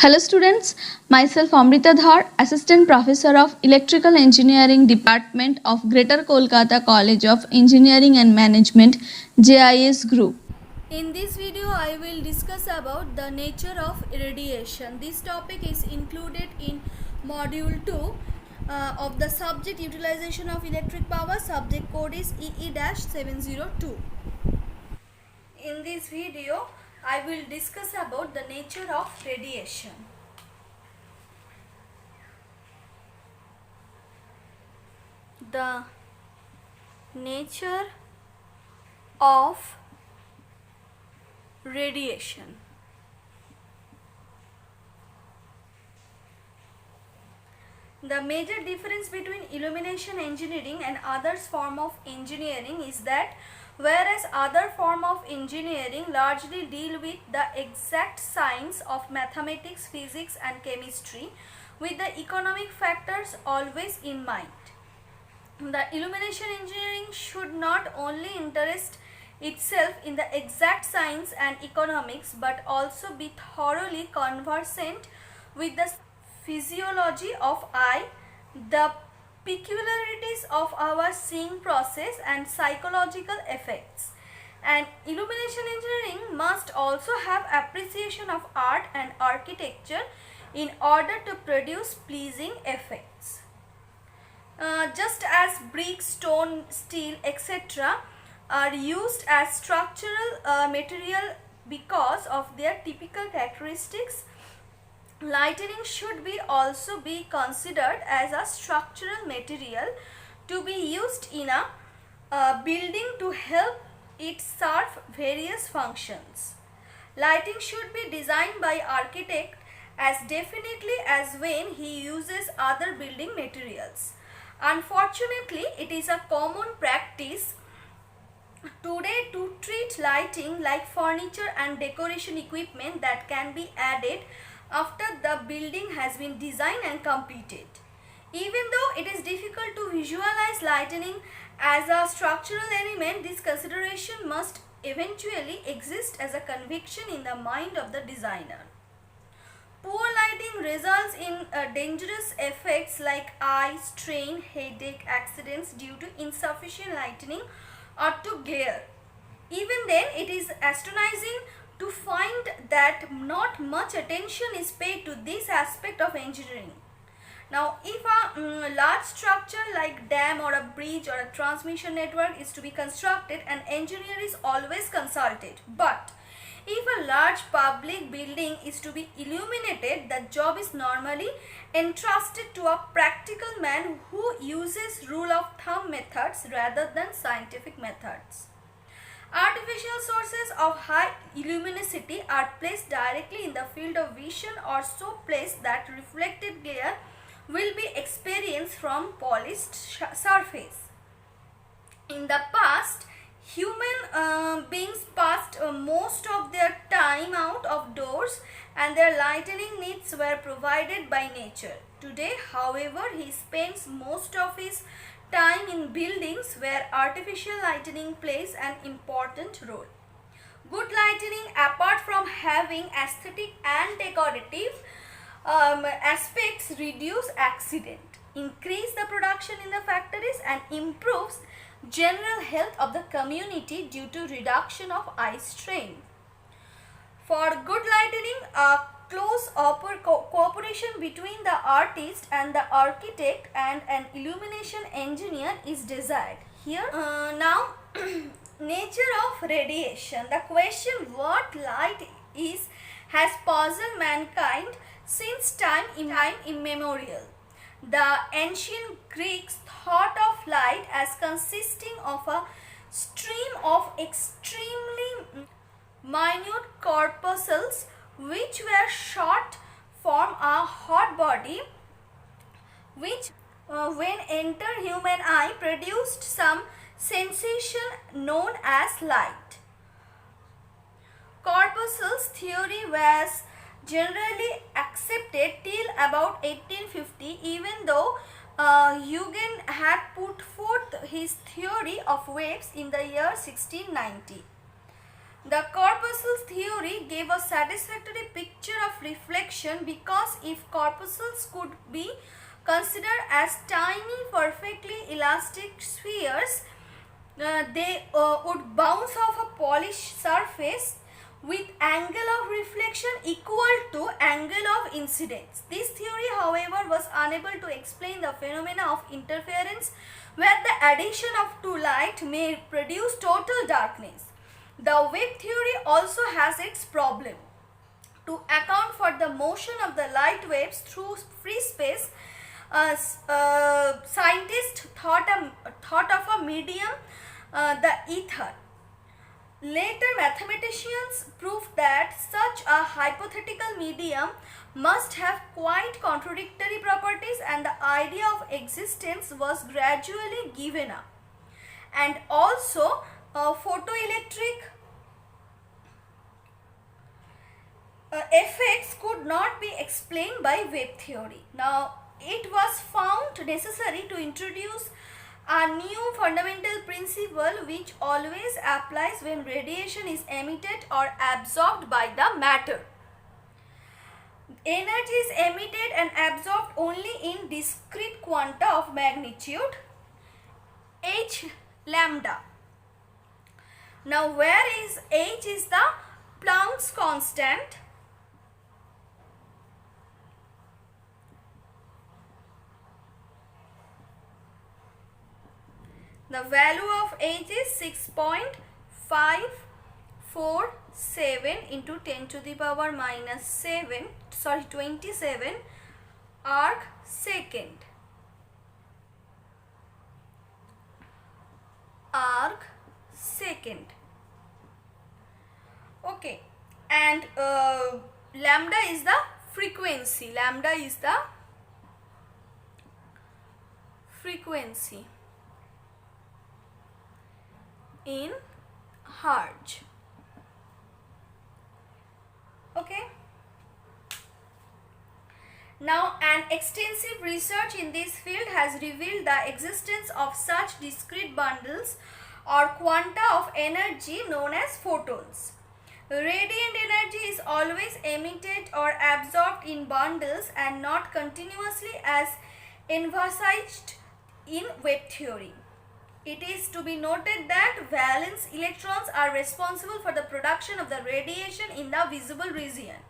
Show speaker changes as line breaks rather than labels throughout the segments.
Hello students, myself Amrita Dhar, Assistant Professor of Electrical Engineering Department of Greater Kolkata College of Engineering and Management, JIS Group.
In this video, I will discuss about the nature of radiation. This topic is included in Module 2 of the subject utilization of electric power. Subject code is EE-702. In this video, I will discuss about the nature of radiation. The nature of radiation. The major difference between illumination engineering and others form of engineering is that whereas other form of engineering largely deal with the exact science of mathematics, physics and chemistry with the economic factors always in mind. The illumination engineering should not only interest itself in the exact science and economics but also be thoroughly conversant with the physiology of eye, the peculiarities of our seeing process and psychological effects. And illumination engineering must also have appreciation of art and architecture in order to produce pleasing effects. Just as brick, stone, steel, etc. are used as structural material because of their typical characteristics, lightning should also be considered as a structural material to be used in a building to help it serve various functions. Lighting should be designed by architect as definitely as when he uses other building materials. Unfortunately, it is a common practice today to treat lighting like furniture and decoration equipment that can be added after the building has been designed and completed. Even though it is difficult to visualize lighting as a structural element, this consideration must eventually exist as a conviction in the mind of the designer. Poor lighting results in dangerous effects like eye strain, headache, accidents due to insufficient lighting or to glare. Even then, it is astonishing to find that not much attention is paid to this aspect of engineering. Now, if a large structure like dam or a bridge or a transmission network is to be constructed, an engineer is always consulted. But if a large public building is to be illuminated, the job is normally entrusted to a practical man who uses rule of thumb methods rather than scientific methods. Artificial sources of high luminosity are placed directly in the field of vision or so placed that reflected glare will be experienced from polished surface. In the past, human beings passed most of their time out of doors and their lightning needs were provided by nature. Today, however, he spends most of his time in buildings where artificial lighting plays an important role. Good lighting, apart from having aesthetic and decorative aspects, reduce accident, increase the production in the factories and improves general health of the community due to reduction of eye strain. For good lighting, a close cooperation between the artist and the architect and an illumination engineer is desired. Here, now, nature of radiation. The question what light is has puzzled mankind since time immemorial. The ancient Greeks thought of light as consisting of a stream of extremely minute corpuscles which were shot from a hot body which when entered human eye produced some sensation known as light. Corpuscles theory was generally accepted till about 1850, even though Huygens had put forth his theory of waves in the year 1690. The corpuscles theory gave a satisfactory picture of reflection because if corpuscles could be considered as tiny, perfectly elastic spheres, they would bounce off a polished surface with angle of reflection equal to angle of incidence. This theory, however, was unable to explain the phenomena of interference where the addition of two light may produce total darkness. The wave theory also has its problem. To account for the motion of the light waves through free space, scientists thought of a medium, the ether. Later mathematicians proved that such a hypothetical medium must have quite contradictory properties, and the idea of existence was gradually given up. And also photoelectric effects could not be explained by wave theory. Now, it was found necessary to introduce a new fundamental principle which always applies when radiation is emitted or absorbed by the matter. Energy is emitted and absorbed only in discrete quanta of magnitude h lambda. Now, where is h is the Planck's constant. The value of h is 6.547 into 10 to the power minus 27 arc second. Okay, and lambda is the frequency. Lambda is the frequency in hertz. Okay. Now, an extensive research in this field has revealed the existence of such discrete bundles or quanta of energy known as photons. Radiant energy is always emitted or absorbed in bundles and not continuously as envisaged in wave theory. It is to be noted that valence electrons are responsible for the production of the radiation in the visible region,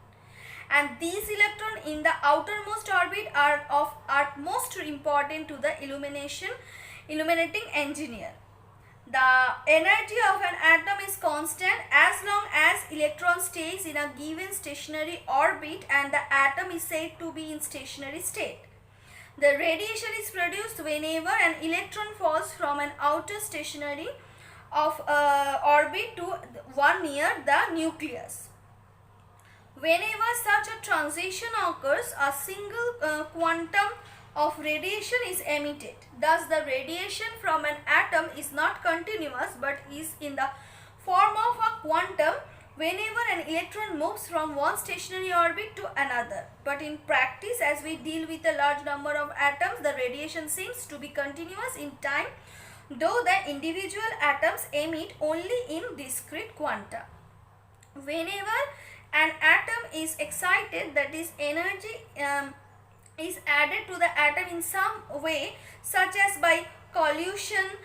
and these electrons in the outermost orbit are of utmost importance to the illuminating engineer. The energy of an atom is constant as long as electron stays in a given stationary orbit and the atom is said to be in stationary state. The radiation is produced whenever an electron falls from an outer stationary of orbit to one near the nucleus. Whenever such a transition occurs, a single quantum of radiation is emitted. Thus, the radiation from an atom is not continuous but is in the form of a quantum whenever an electron moves from one stationary orbit to another. But in practice, as we deal with a large number of atoms, the radiation seems to be continuous in time, though the individual atoms emit only in discrete quanta. Whenever an atom is excited, that is, energy is added to the atom in some way, such as by collision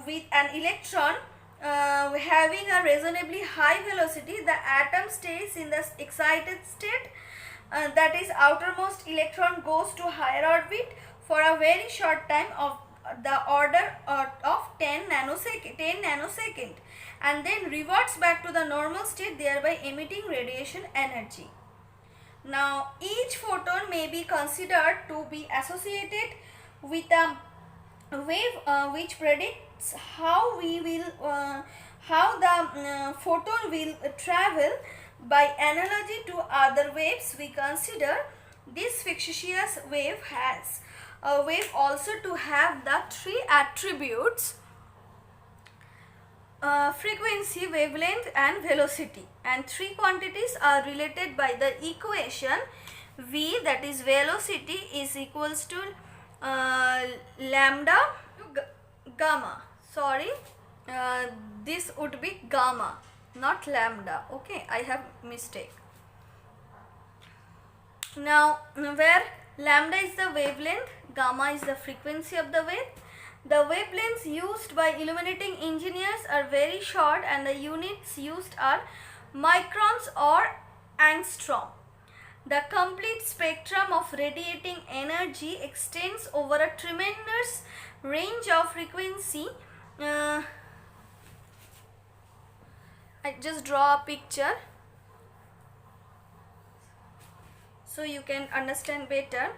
with an electron having a reasonably high velocity, the atom stays in the excited state, that is, outermost electron goes to higher orbit for a very short time of the order of 10 nanosecond and then reverts back to the normal state, thereby emitting radiation energy. Now, each photon may be considered to be associated with a wave which predicts how the photon will travel. By analogy to other waves, we consider this fictitious wave has a wave also to have the three attributes: frequency, wavelength and velocity, and three quantities are related by the equation v, that is velocity, is equals to lambda gamma, this would be gamma. not lambda. Okay, I have mistake. Now, where lambda is the wavelength, gamma is the frequency of the wave. The wavelengths used by illuminating engineers are very short and the units used are microns or angstrom. The complete spectrum of radiating energy extends over a tremendous range of frequency. I just draw a picture so you can understand better.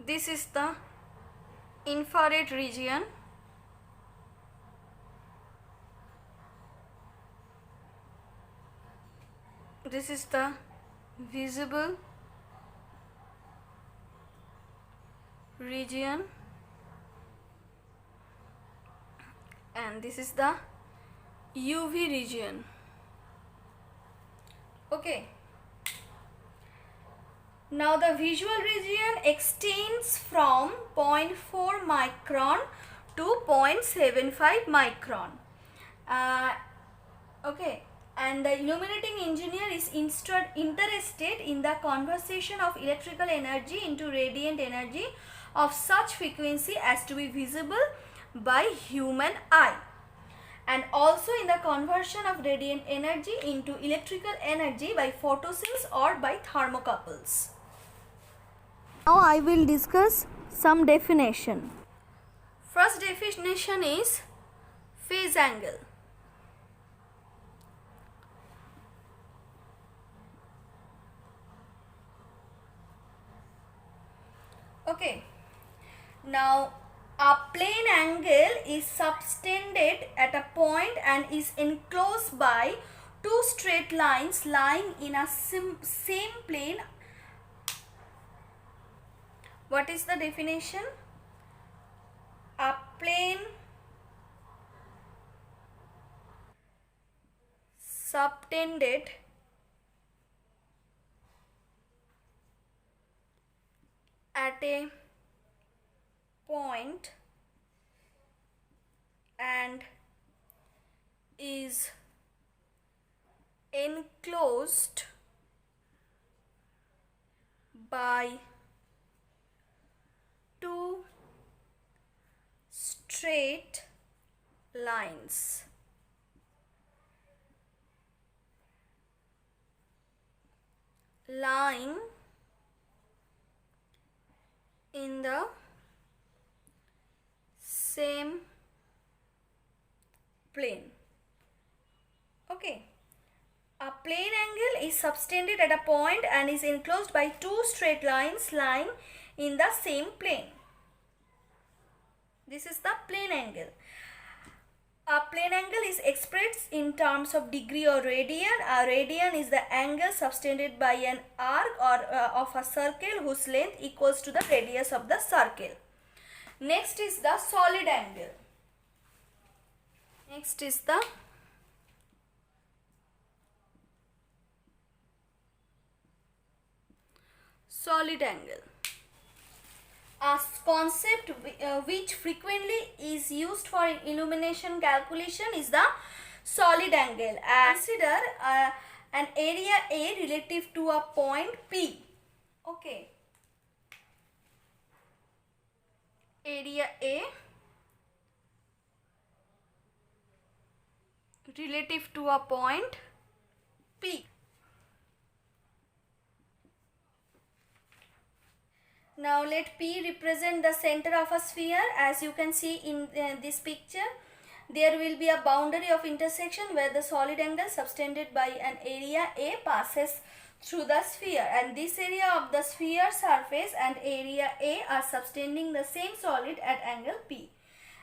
This is the infrared region. This is the visible region, and this is the UV region. Okay. Now the visual region extends from 0.4 micron to 0.75 micron. Okay, and the illuminating engineer is interested in the conversion of electrical energy into radiant energy of such frequency as to be visible by human eye, and also in the conversion of radiant energy into electrical energy by photosynthesis or by thermocouples. Now I will discuss some definition. First definition is phase angle. Okay. Now a plane angle is subtended at a point and is enclosed by two straight lines lying in a same plane. What is the definition? A plane subtended at a point and is enclosed by two straight lines. Lying in the same plane. Okay. A plane angle is subtended at a point and is enclosed by two straight lines lying in the same plane. This is the plane angle. A plane angle is expressed in terms of degree or radian. A radian is the angle subtended by an arc or of a circle whose length equals to the radius of the circle. Next is the solid angle. Next is the solid angle. A concept which frequently is used for illumination calculation is the solid angle. Consider an area A relative to a point P. Okay. Area A relative to a point P. Now let P represent the center of a sphere. As you can see in this picture, there will be a boundary of intersection where the solid angle subtended by an area A passes through the sphere, and this area of the sphere surface and area A are subtending the same solid at angle P.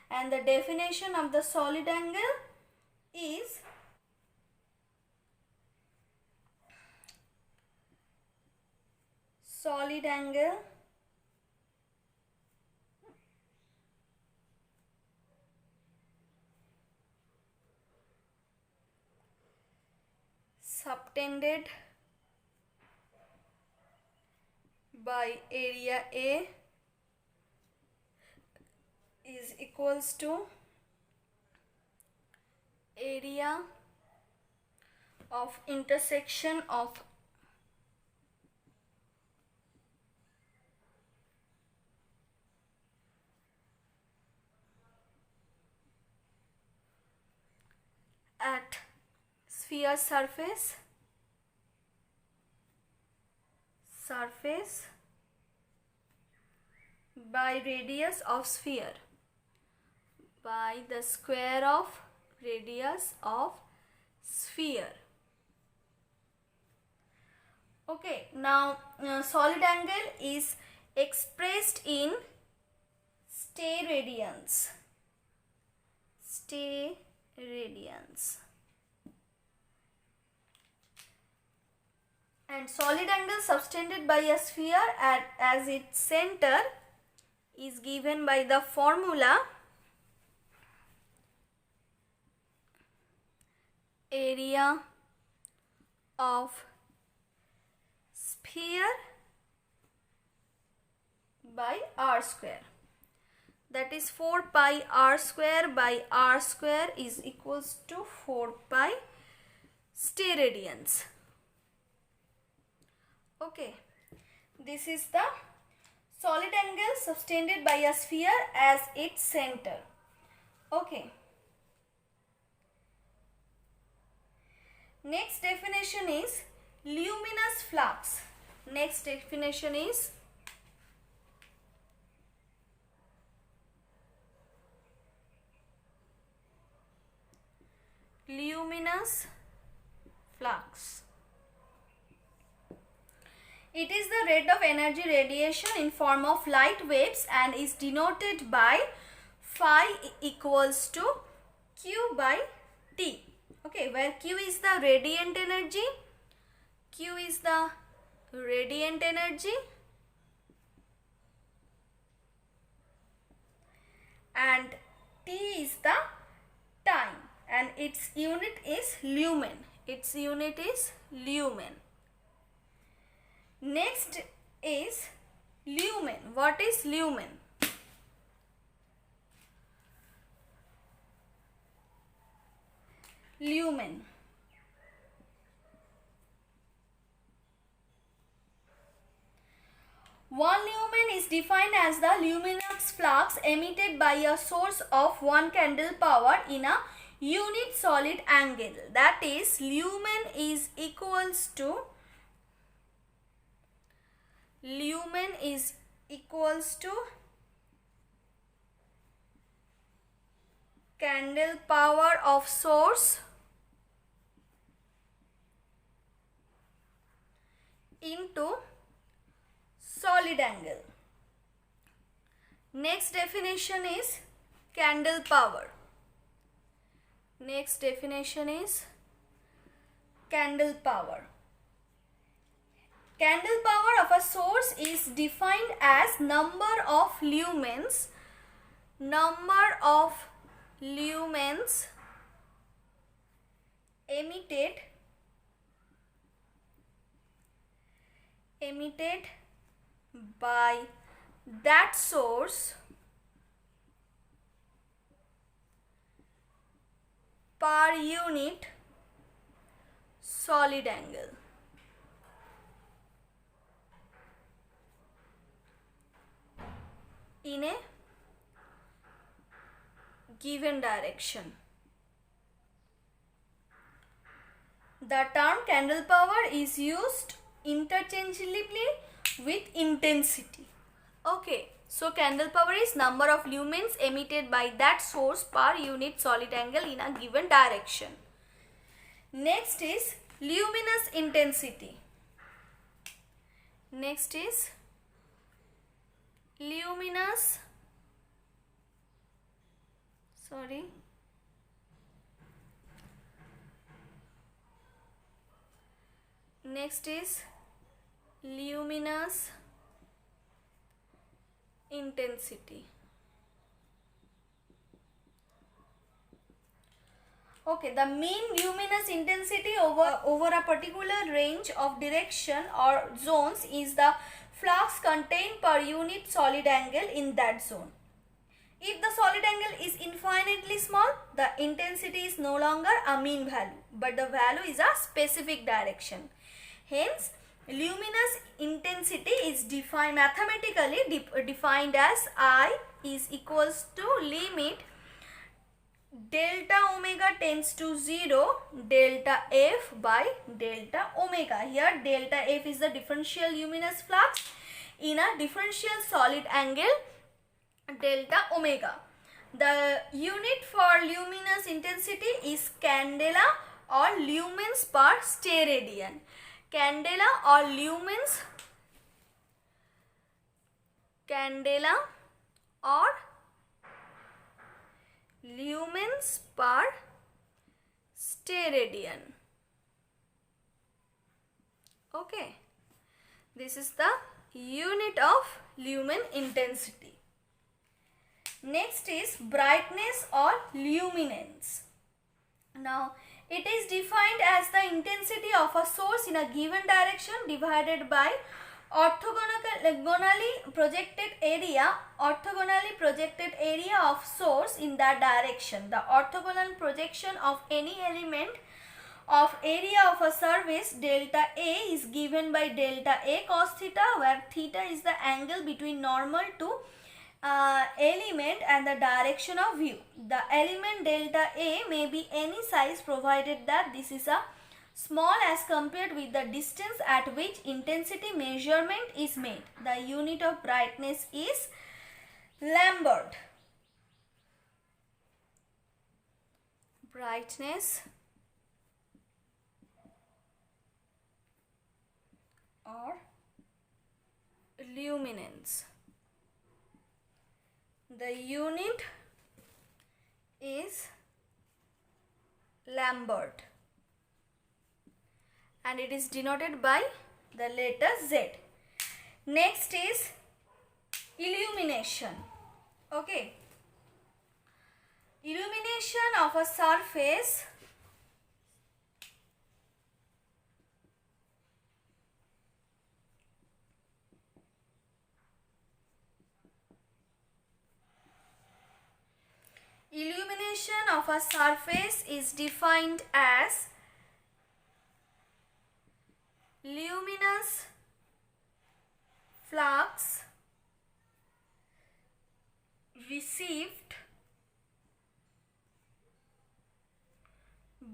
And the definition of the solid angle is solid angle subtended by area A is equals to area of intersection of at sphere surface by radius of sphere by the square of radius of sphere. Okay, now solid angle is expressed in steradians. And solid angle subtended by a sphere as its center is given by the formula area of sphere by r square. That is 4 pi r square by r square is equals to 4 pi steradians. Okay, this is the solid angle subtended by a sphere as its center. Okay. Next definition is luminous flux. Next definition is luminous flux. It is the rate of energy radiation in form of light waves and is denoted by phi equals to Q by T. Okay, where Q is the radiant energy, and T is the time, and its unit is lumen. Next is lumen. What is lumen? Lumen. One lumen is defined as the luminous flux emitted by a source of 1 candle power in a unit solid angle. That is, lumen is equals to candle power of source into solid angle. Next definition is candle power. Candle power of a source is defined as number of lumens emitted by that source per unit solid angle. in a given direction. The term candle power is used interchangeably with intensity. Okay, so candle power is number of lumens emitted by that source per unit solid angle in a given direction. Next is luminous intensity. Next is luminous Next is luminous intensity. Okay, the mean luminous intensity over a particular range of direction or zones is the flux contained per unit solid angle in that zone. If the solid angle is infinitely small, the intensity is no longer a mean value, but the value is a specific direction. Hence, luminous intensity is mathematically defined as I is equals to limit delta omega tends to 0 delta F by delta omega. Here delta F is the differential luminous flux in a differential solid angle delta omega. The unit for luminous intensity is candela or lumens per steradian. Candela or lumens per steradian. Okay, this is the unit of lumen intensity. Next is brightness or luminance. Now, it is defined as the intensity of a source in a given direction divided by orthogonally projected area of source in that direction. The orthogonal projection of any element of area of a surface delta A is given by delta A cos theta, where theta is the angle between normal to element and the direction of view. The element delta A may be any size provided that this is a small as compared with the distance at which intensity measurement is made. The unit of brightness is Lambert. Brightness or luminance. The unit is Lambert and it is denoted by the letter Z. Next is illumination. Okay. Illumination of a surface is defined as luminous flux received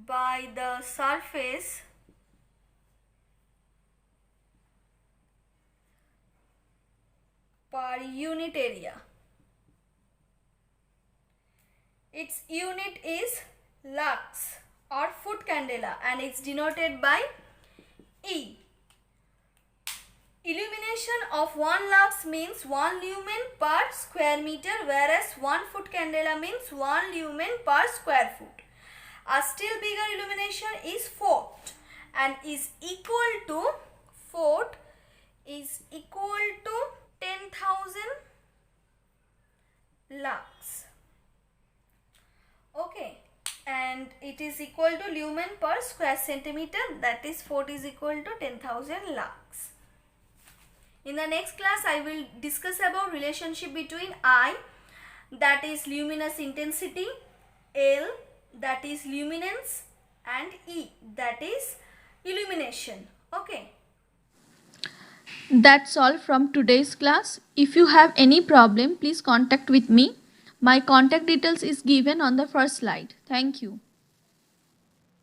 by the surface per unit area. Its unit is lux or foot candela and it's denoted by E. Illumination of 1 lux means 1 lumen per square meter, whereas 1 foot candela means 1 lumen per square foot. A still bigger illumination is phot and is equal to 10,000 lux. Okay, and it is equal to lumen per square centimeter, that is phot is equal to 10,000 lux. In the next class, I will discuss about relationship between I, that is luminous intensity, L, that is luminance, and E, that is illumination. Okay.
That's all from today's class. If you have any problem, please contact with me. My contact details is given on the first slide. Thank you.